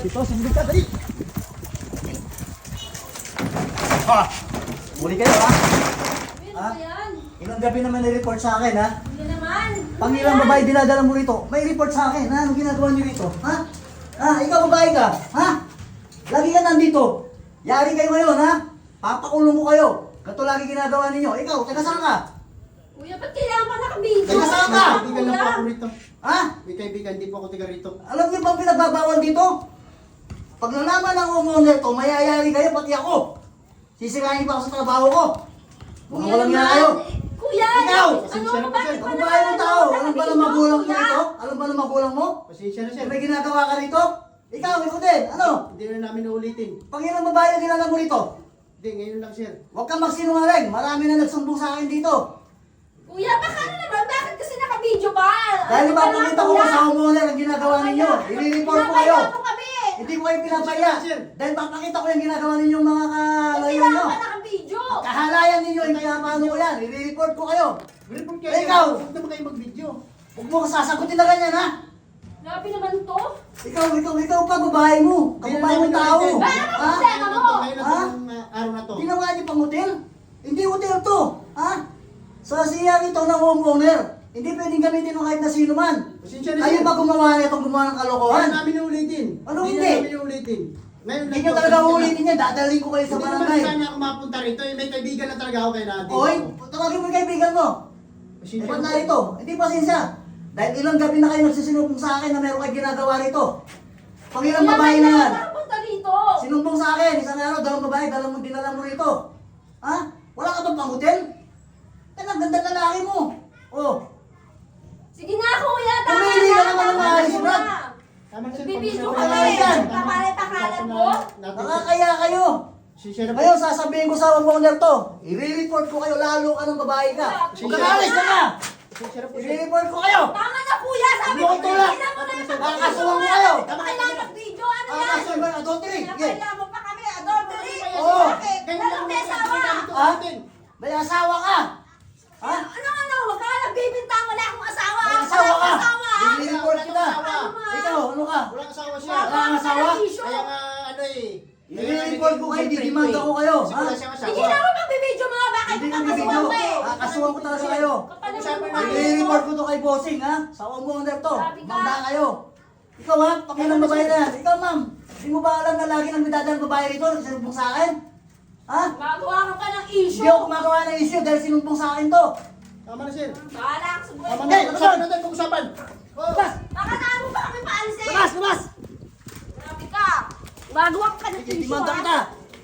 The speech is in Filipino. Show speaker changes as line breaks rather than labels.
Dito, sumunod ka, dali! Ha! Muli kayo, ha?
Ano ba yan?
Ilang gabi naman na-report sa akin, ha?
Hindi naman.
Pangilang babae dinadala mo rito, may report sa akin, ha? Anong ginagawa niyo rito, ha? Ha? Ikaw babae ka, ha? Lagi ka nandito. Yari kayo ngayon, ha? Papakulong ko kayo. Ganito lagi ginagawa ninyo. Ikaw, taga saan ka?
Kuya, ba't kailangan pa nakabidyo?
Taga saan ka?
May kaibigan lang po ako rito.
Ha?
May kaibigan, di po ako tiga rito.
Alam niyo bang pinagbabawal dito? Pag nalaman ng homeowner to, mayayari kayo, pati ako. Sisirahin pa ako sa trabaho ko. Mga walang nga kayo.
Kuya!
Ikaw!
Ano ba? Bakit
Ang babae mong tao, alam ba ng magulang mo ito? Alam ba ng magulang mo?
Pasensya na sir.
May ginagawa ka rito? Ikaw, ikaw din. Ano?
Hindi na namin uulitin.
Pangilang babae ang ginala mo rito?
Hindi, ngayon lang sir.
Huwag kang magsinungaling. Marami na nagsumbong sa akin dito.
Kuya, baka ano naman? Bakit kasi nakabidyo pa?
Dahil
Ano ba
ipapakita
lang,
ko
kuya?
sa homeowner ang ginagawa ninyo. I-report ko kayo.
Pinapaya mo kami.
Hindi ko kayo pinapaya. Dahil papakita ko yung ginagawa ninyong mga
Ba't
kalayo
kailangan
nyo.
pa nakabidyo?
Kahalayan ninyo, yung pinapano ko yan. I-report ko kayo.
Report
Eh, ikaw!
Huwag naman kayo mag-video.
Huwag mo sasagutin na ganyan, ha?
Grabe naman to.
Ikaw pa, babae mo. Kababae mong tao.
Bakit
Ha?
problema mo?
Ngayon lang
Ha?
itong araw na to.
Ginawa niyo pang hotel? Hindi hotel to. Ha? Sa siya ito ng homeowner. Hindi pwedeng gamitin ng kahit na sino man.
Pasensya na
Kayo
sir.
ba gumawa nito, gumawa ng
Hindi
kalokohan?
na namin uulitin.
Ano
Hindi
hindi?
na namin uulitin. Ngayon
Hindi
lang
nyo
to.
talaga
Pasensya na.
ulitin yan. Dadalhin ko kayo sa
Hindi naman
barangay.
sana ako mapunta rito. Eh, may kaibigan na talaga ako kaya natin.
Oy, tawagin mo yung kaibigan mo. Eh,
Pasensya
ba't
na
na rito? Hindi pasensya. Dahil ilang gabi na kayo nagsisinubong sa akin na meron kayo ginagawa rito. Pangilang
Kuya,
babae na yan.
kailangan nakapunta rito.
Sinumbong sa akin, isang araw, dalawang babae, dinala mo rito. Ha? Wala ka bang pang-hotel? Eh, ang ganda lalaki mo. Oh,
Sige na, kuya. Tama
Pumili ka
na.
naman ng
Tama
maayos,
na.
Brad.
Tama na sir.
Nagbibidyo
Pag-
ka
Tama
na eh.
yan.
Papalit-pakalat mo.
nakakaya kayo.
Pasensya na po.
Ngayon, sasabihin ko sa homeowner to, i-report ko kayo, lalo ka ng babae ka. Huwag ka naalis ka na.
Pasensya na po sir.
I-report ko kayo.
Tama na, kuya. Sabi
Ano
ko,
ko tulad?
kailangan mo na
Kakasuhan ko
nakabidyo.
kayo.
Kailangan mag-video. Ano yan?
Kakasuhan ko yung adultery. Sige.
Pinapaya mo pa kami. Adultery.
Oo.
Bakit?
Ganyan
Lalong
lang
may
naman
asawa.
ito
Ha?
natin.
May asawa ka. Ha?
Ano? Huwag ka nga nagbibintang. Wala akong asawa.
May asawa ka.
Wala akong asawa.
I-report ko na.
Asawa.
Ikaw, ano ka?
Walang asawa siya.
Wala kang asawa?
Kaya nga ano eh.
I-report ko kayo, didimanda ko kayo.
Kasi
Ha?
wala siyang asawa.
Sige na ako magbibidyo mga. Bakit
Hindi
mo
kang
kakasuhan
bibidyo.
ko eh?
Kakasuhan ko talaga kayo.
Kapal naman
Usapan
mukha
natin.
nito.
I-report ko to kay bossing, ha? Sa homeowner to.
Grabe ka.
Manda kayo. Ikaw, ha? Pakilang babae na yan. Ikaw, ma'am. Hindi mo ba alam na lagi nang midadaan babae rito? Sinumbong sa akin? Ha?
Magawa ka pa ng
Hindi
issue.
ako gumagawa ng issue dahil sinumbong sa akin to.
Tama na sir.
Bahala ka sa buhay
Tama
mo.
na. Pag-usapan natin. Pag-usapan.
Labas!
Baka saan mo pa kami paalisin?
Labas! Labas!
Grabe ka. Magawa ka ng issue.
Didimanda
ha?
kita.